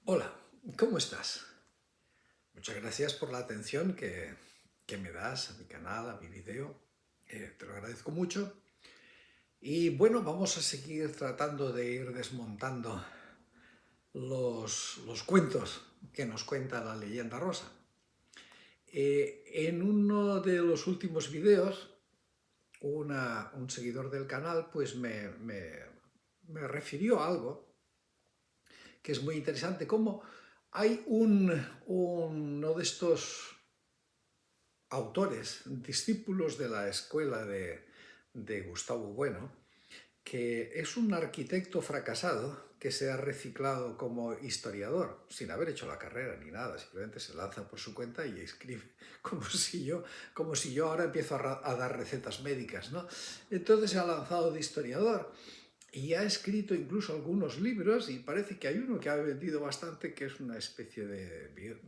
Hola, ¿cómo estás? Muchas gracias por la atención que me das a mi canal, a mi vídeo. Te lo agradezco mucho. Y bueno, vamos a seguir tratando de ir desmontando los cuentos que nos cuenta la leyenda rosa. En uno de los últimos vídeos, un seguidor del canal pues me refirió a algo que es muy interesante, como hay uno de estos autores, discípulos de la escuela de Gustavo Bueno, que es un arquitecto fracasado que se ha reciclado como historiador, sin haber hecho la carrera ni nada, simplemente se lanza por su cuenta y escribe como si yo ahora empiezo a dar recetas médicas, ¿no? Entonces se ha lanzado de historiador y ha escrito incluso algunos libros, y parece que hay uno que ha vendido bastante, que es una especie de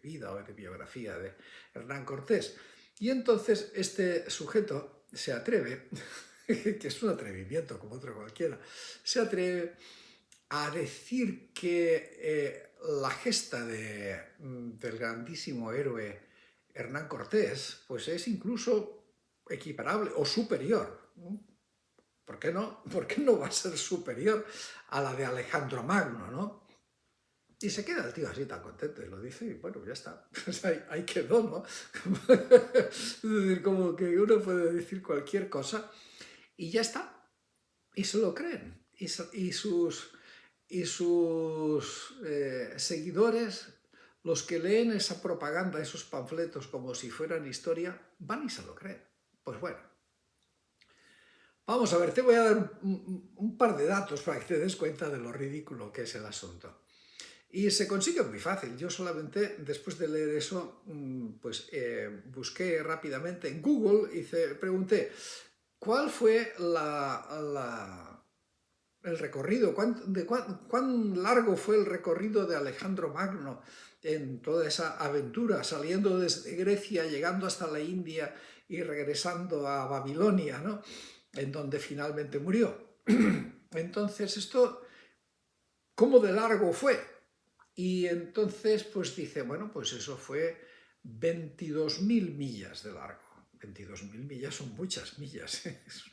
vida o de biografía de Hernán Cortés. Y entonces este sujeto se atreve, que es un atrevimiento como otro cualquiera, se atreve a decir que la gesta del grandísimo héroe Hernán Cortés pues es incluso equiparable o superior, ¿no? ¿Por qué no? ¿Por qué no va a ser superior a la de Alejandro Magno, no? Y se queda el tío así tan contento y lo dice y bueno, ya está. Pues ahí quedó, ¿no? Es decir, como que uno puede decir cualquier cosa y ya está. Y se lo creen. Y sus seguidores, los que leen esa propaganda, esos panfletos como si fueran historia, van y se lo creen. Pues bueno, vamos a ver, te voy a dar un par de datos para que te des cuenta de lo ridículo que es el asunto. Y se consigue muy fácil. Yo solamente, después de leer eso, pues busqué rápidamente en Google y pregunté, ¿cuál fue el recorrido? ¿Cuán largo fue el recorrido de Alejandro Magno en toda esa aventura, saliendo desde Grecia, llegando hasta la India y regresando a Babilonia, ¿no? En donde finalmente murió? Entonces, esto, ¿cómo de largo fue? Y entonces, pues dice, bueno, pues eso fue 22.000 millas de largo. 22.000 millas son muchas millas, ¿eh? Es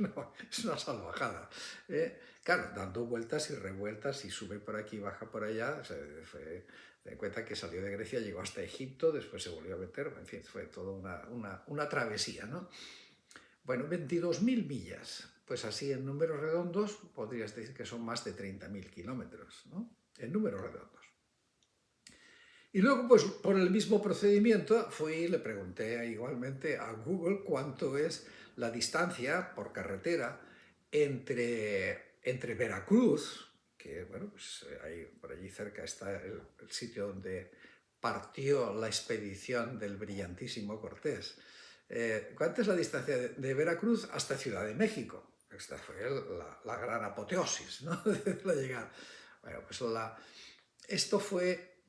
una salvajada, ¿eh? Claro, dando vueltas y revueltas y sube por aquí, baja por allá. O sea, ten en cuenta que salió de Grecia, llegó hasta Egipto, después se volvió a meter, en fin, fue toda una travesía, ¿no? Bueno, 22.000 millas, pues así en números redondos podrías decir que son más de 30.000 kilómetros, ¿no? En números redondos. Y luego, pues por el mismo procedimiento, fui y le pregunté igualmente a Google cuánto es la distancia por carretera entre Veracruz, que bueno, pues ahí, por allí cerca está el sitio donde partió la expedición del brillantísimo Cortés. ¿Cuánta es la distancia de Veracruz hasta Ciudad de México? Esta fue la gran apoteosis, ¿no? De la llegada. Bueno, pues esto fue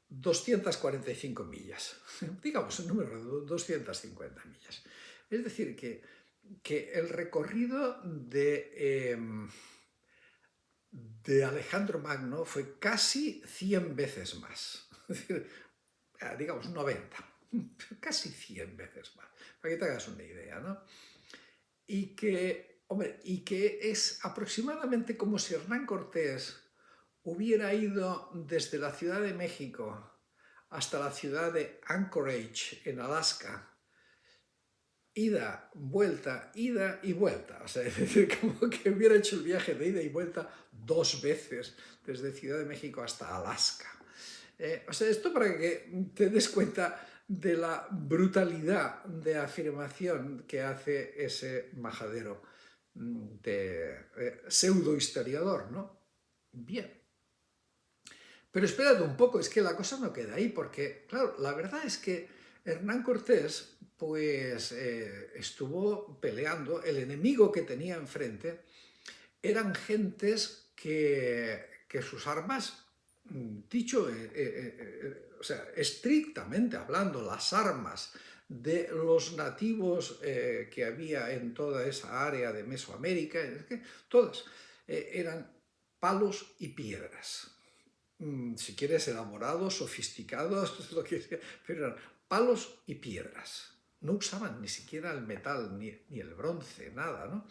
245 millas, digamos el número de 250 millas. Es decir, que el recorrido de Alejandro Magno fue casi 100 veces más. Es decir, digamos 90, casi 100 veces más, para que te hagas una idea, ¿no? Y que es aproximadamente como si Hernán Cortés hubiera ido desde la Ciudad de México hasta la ciudad de Anchorage, en Alaska, ida y vuelta. O sea, es decir, como que hubiera hecho el viaje de ida y vuelta 2 veces, desde Ciudad de México hasta Alaska. O sea, esto para que te des cuenta de la brutalidad de afirmación que hace ese majadero de pseudo historiador, ¿no? Bien. Pero espérate un poco, es que la cosa no queda ahí, porque, claro, la verdad es que Hernán Cortés, pues, estuvo peleando, el enemigo que tenía enfrente eran gentes que sus armas, dicho, o sea, estrictamente hablando, las armas de los nativos que había en toda esa área de Mesoamérica, es que todas eran palos y piedras. si quieres, elaborados, sofisticados, lo que sea, pero eran palos y piedras. No usaban ni siquiera el metal, ni el bronce, nada, ¿no?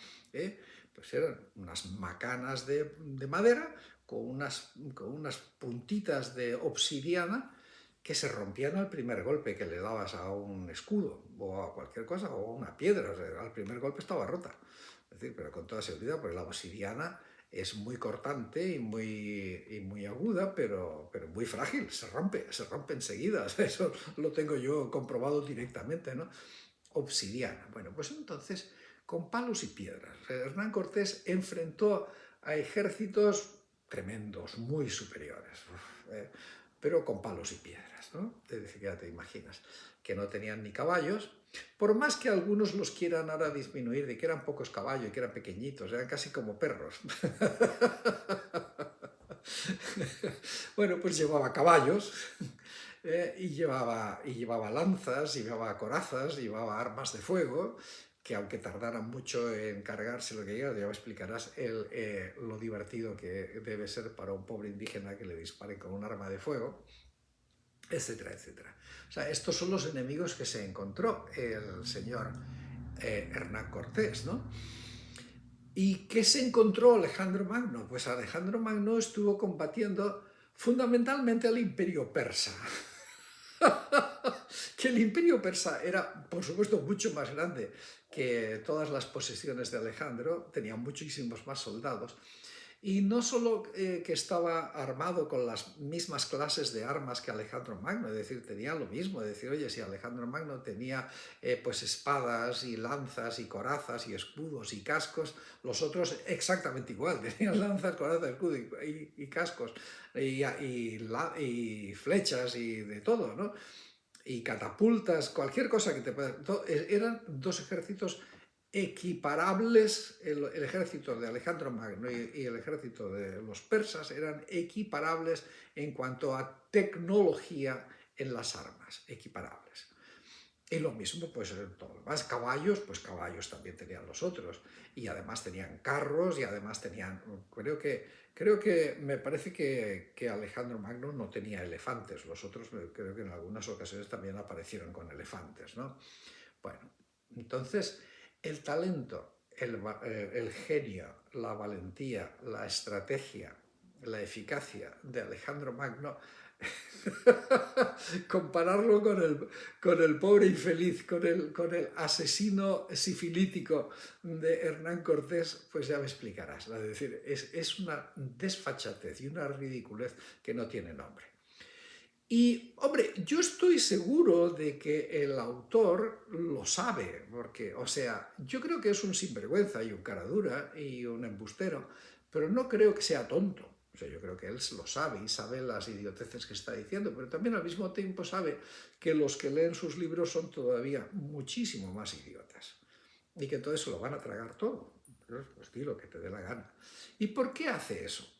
Pues eran unas macanas de madera con unas puntitas de obsidiana que se rompían al primer golpe que le dabas a un escudo o a cualquier cosa, o a una piedra. O sea, al primer golpe estaba rota. Es decir, pero con toda seguridad, porque la obsidiana es muy cortante y muy aguda, pero muy frágil, se rompe enseguida. Eso lo tengo yo comprobado directamente, ¿no? Obsidiana. Bueno, pues entonces, con palos y piedras, Hernán Cortés enfrentó a ejércitos tremendos, muy superiores, pero con palos y piedras, ¿no? Es decir, ya te imaginas, que no tenían ni caballos, por más que algunos los quieran ahora disminuir, de que eran pocos caballos y que eran pequeñitos, eran casi como perros. Bueno, pues llevaba caballos, y llevaba lanzas, llevaba corazas, llevaba armas de fuego, que aunque tardaran mucho en cargarse lo que llega, ya me explicarás lo divertido que debe ser para un pobre indígena que le disparen con un arma de fuego, etcétera, etcétera. O sea, estos son los enemigos que se encontró el señor Hernán Cortés, ¿no? ¿Y qué se encontró Alejandro Magno? Pues Alejandro Magno estuvo combatiendo fundamentalmente al imperio persa. Que el imperio persa era, por supuesto, mucho más grande que todas las posesiones de Alejandro, tenía muchísimos más soldados, y no solo que estaba armado con las mismas clases de armas que Alejandro Magno, es decir, tenía lo mismo, es decir, oye, si Alejandro Magno tenía pues espadas y lanzas y corazas y escudos y cascos, los otros exactamente igual, tenían lanzas, corazas, escudos y cascos y flechas y de todo, ¿no? Y catapultas, cualquier cosa que te pueda... Eran dos ejércitos equiparables, el ejército de Alejandro Magno y el ejército de los persas eran equiparables en cuanto a tecnología en las armas, equiparables. Y lo mismo, pues, todo lo demás, caballos, pues caballos también tenían los otros. Y además tenían carros y además tenían, creo que me parece que Alejandro Magno no tenía elefantes. Los otros creo que en algunas ocasiones también aparecieron con elefantes, ¿no? Bueno, entonces el talento, el genio, la valentía, la estrategia, la eficacia de Alejandro Magno, compararlo con el pobre infeliz, con el asesino sifilítico de Hernán Cortés, pues ya me explicarás. Es decir, es una desfachatez y una ridiculez que no tiene nombre. Y, hombre, yo estoy seguro de que el autor lo sabe, porque, o sea, yo creo que es un sinvergüenza y un caradura y un embustero, pero no creo que sea tonto. O sea, yo creo que él lo sabe y sabe las idioteces que está diciendo, pero también al mismo tiempo sabe que los que leen sus libros son todavía muchísimo más idiotas y que entonces se lo van a tragar todo. Pues di lo que te dé la gana. ¿Y por qué hace eso?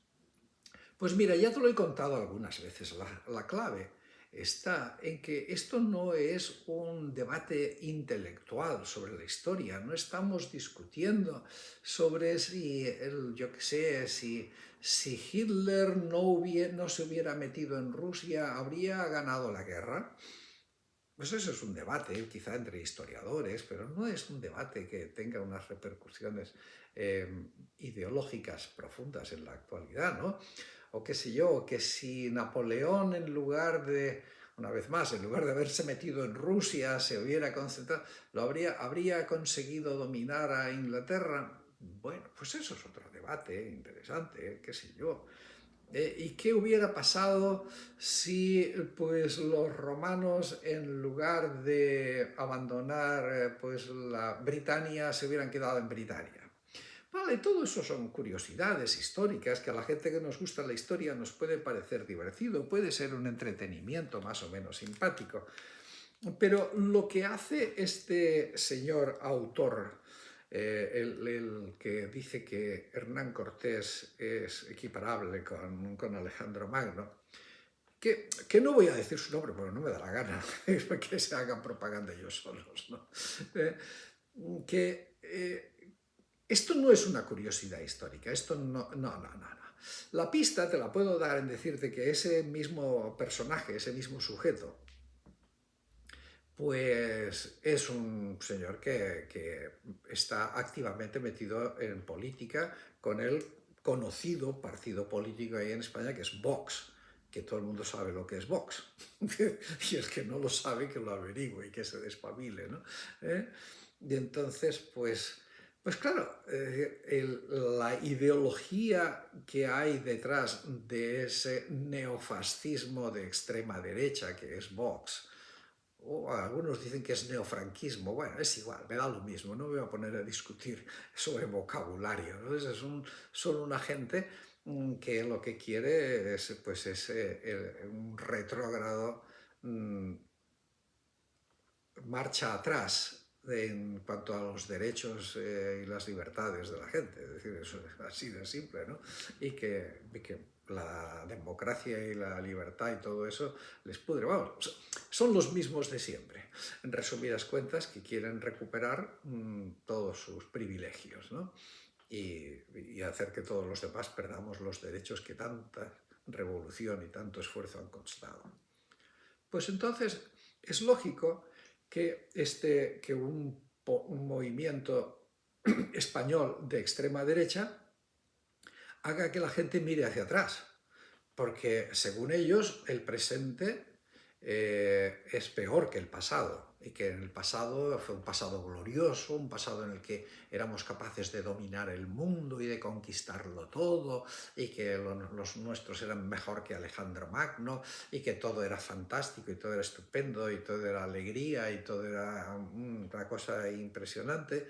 Pues mira, ya te lo he contado algunas veces, la clave está en que esto no es un debate intelectual sobre la historia, no estamos discutiendo sobre si, yo qué sé, si Hitler no se hubiera metido en Rusia, ¿habría ganado la guerra? Pues eso es un debate, quizá entre historiadores, pero no es un debate que tenga unas repercusiones ideológicas profundas en la actualidad, ¿no? O qué sé yo, que si Napoleón una vez más, en lugar de haberse metido en Rusia, se hubiera concentrado, habría conseguido dominar a Inglaterra. Bueno, pues eso es otro debate interesante, qué sé yo. ¿Y qué hubiera pasado si pues, los romanos, en lugar de abandonar pues, la Britania, se hubieran quedado en Britania? Vale, todo eso son curiosidades históricas que a la gente que nos gusta la historia nos puede parecer divertido, puede ser un entretenimiento más o menos simpático. Pero lo que hace este señor autor, el que dice que Hernán Cortés es equiparable con Alejandro Magno, que no voy a decir su nombre porque no me da la gana que se hagan propaganda ellos solos, ¿no? Que esto no es una curiosidad histórica, esto no. La pista te la puedo dar en decirte que ese mismo personaje, ese mismo sujeto, pues es un señor que está activamente metido en política con el conocido partido político ahí en España, que es Vox, que todo el mundo sabe lo que es Vox. Y el que no lo sabe, que lo averigüe y que se despabile, ¿no? Y entonces, pues claro, la ideología que hay detrás de ese neofascismo de extrema derecha, que es Vox, o algunos dicen que es neofranquismo, bueno, es igual, me da lo mismo, no me voy a poner a discutir sobre vocabulario, ¿no? Son una gente que lo que quiere es, pues, un retrógrado, mm, marcha atrás en cuanto a los derechos y las libertades de la gente, es decir, eso es así de simple, ¿no? Y que la democracia y la libertad y todo eso les pudre, vamos, son los mismos de siempre, en resumidas cuentas, que quieren recuperar todos sus privilegios, ¿no? Y hacer que todos los demás perdamos los derechos que tanta revolución y tanto esfuerzo han costado. Pues entonces es lógico que un movimiento español de extrema derecha haga que la gente mire hacia atrás, porque según ellos el presente es peor que el pasado, y que en el pasado fue un pasado glorioso, un pasado en el que éramos capaces de dominar el mundo y de conquistarlo todo, y que los nuestros eran mejor que Alejandro Magno, y que todo era fantástico, y todo era estupendo, y todo era alegría, y todo era una cosa impresionante.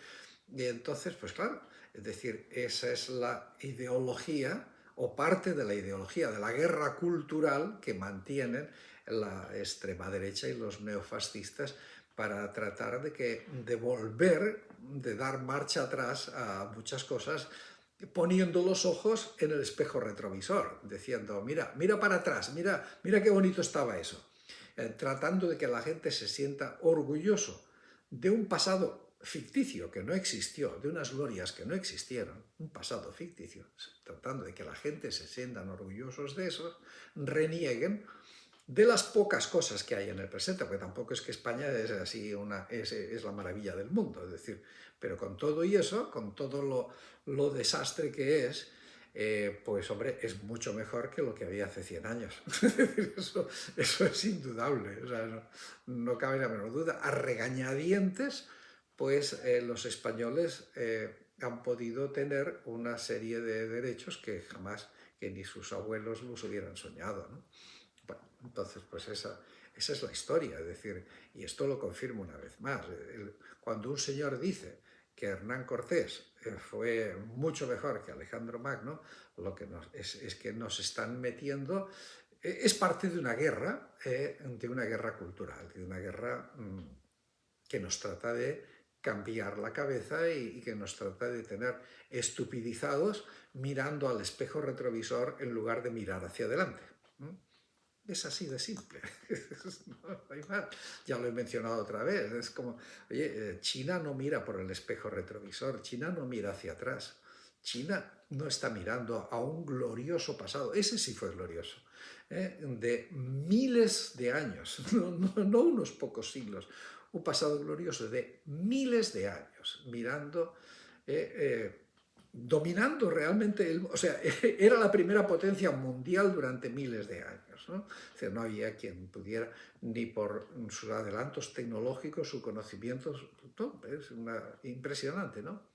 Y entonces, pues claro, es decir, esa es la ideología, o parte de la ideología de la guerra cultural que mantienen la extrema derecha y los neofascistas para tratar de volver, de dar marcha atrás a muchas cosas, poniendo los ojos en el espejo retrovisor, diciendo, mira, mira para atrás, mira, mira qué bonito estaba eso, tratando de que la gente se sienta orgulloso de un pasado ficticio que no existió, de unas glorias que no existieron, un pasado ficticio, tratando de que la gente se sientan orgullosos de eso, renieguen de las pocas cosas que hay en el presente, porque tampoco es que España es así es la maravilla del mundo, es decir, pero con todo y eso, con todo lo desastre que es, pues hombre, es mucho mejor que lo que había hace 100 años. Eso es indudable, o sea, no cabe la menor duda. A regañadientes, pues los españoles han podido tener una serie de derechos que jamás, que ni sus abuelos los hubieran soñado, ¿no? Bueno, entonces, pues esa es la historia, es decir, y esto lo confirmo una vez más. Cuando un señor dice que Hernán Cortés fue mucho mejor que Alejandro Magno, lo que es que nos están metiendo, es parte de una guerra cultural, de una guerra que nos trata de cambiar la cabeza y que nos trata de tener estupidizados mirando al espejo retrovisor en lugar de mirar hacia adelante. Es así de simple, no hay más. Ya lo he mencionado otra vez, es como, oye, China no mira por el espejo retrovisor, China no mira hacia atrás, China no está mirando a un glorioso pasado, ese sí fue glorioso, de miles de años, no unos pocos siglos, un pasado glorioso de miles de años, mirando, dominando realmente, o sea, era la primera potencia mundial durante miles de años, ¿no? O sea, no había quien pudiera, ni por sus adelantos tecnológicos, sus conocimientos, todo, es impresionante, ¿no?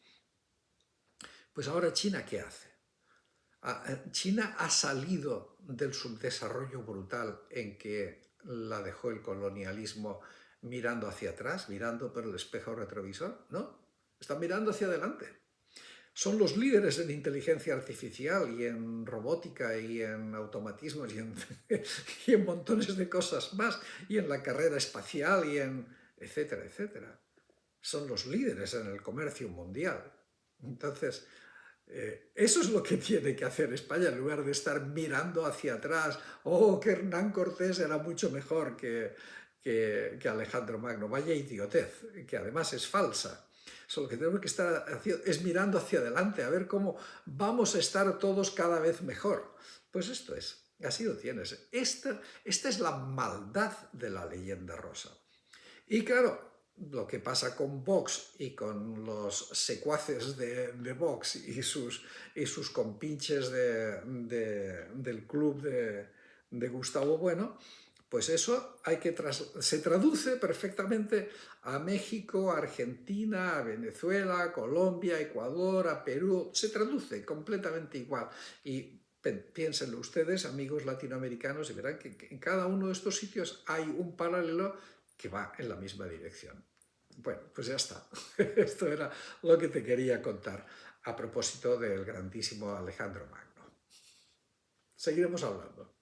Pues ahora China, ¿qué hace? China ha salido del subdesarrollo brutal en que la dejó el colonialismo mirando hacia atrás, mirando por el espejo retrovisor, ¿no? Están mirando hacia adelante. Son los líderes en inteligencia artificial y en robótica y en automatismos y en montones de cosas más, y en la carrera espacial y en etcétera, etcétera. Son los líderes en el comercio mundial. Entonces, eso es lo que tiene que hacer España, en lugar de estar mirando hacia atrás, que Hernán Cortés era mucho mejor que Alejandro Magno. Vaya idiotez, que además es falsa. sea, lo que tenemos que estar haciendo es mirando hacia adelante, a ver cómo vamos a estar todos cada vez mejor. Pues esto es, así lo tienes. Esta es la maldad de la leyenda rosa. Y claro, lo que pasa con Vox y con los secuaces de Vox y sus compinches del club de Gustavo Bueno, pues eso se traduce perfectamente a México, a Argentina, a Venezuela, a Colombia, a Ecuador, a Perú, se traduce completamente igual. Y piénsenlo ustedes, amigos latinoamericanos, y verán que en cada uno de estos sitios hay un paralelo que va en la misma dirección. Bueno, pues ya está. Esto era lo que te quería contar a propósito del grandísimo Alejandro Magno. Seguiremos hablando.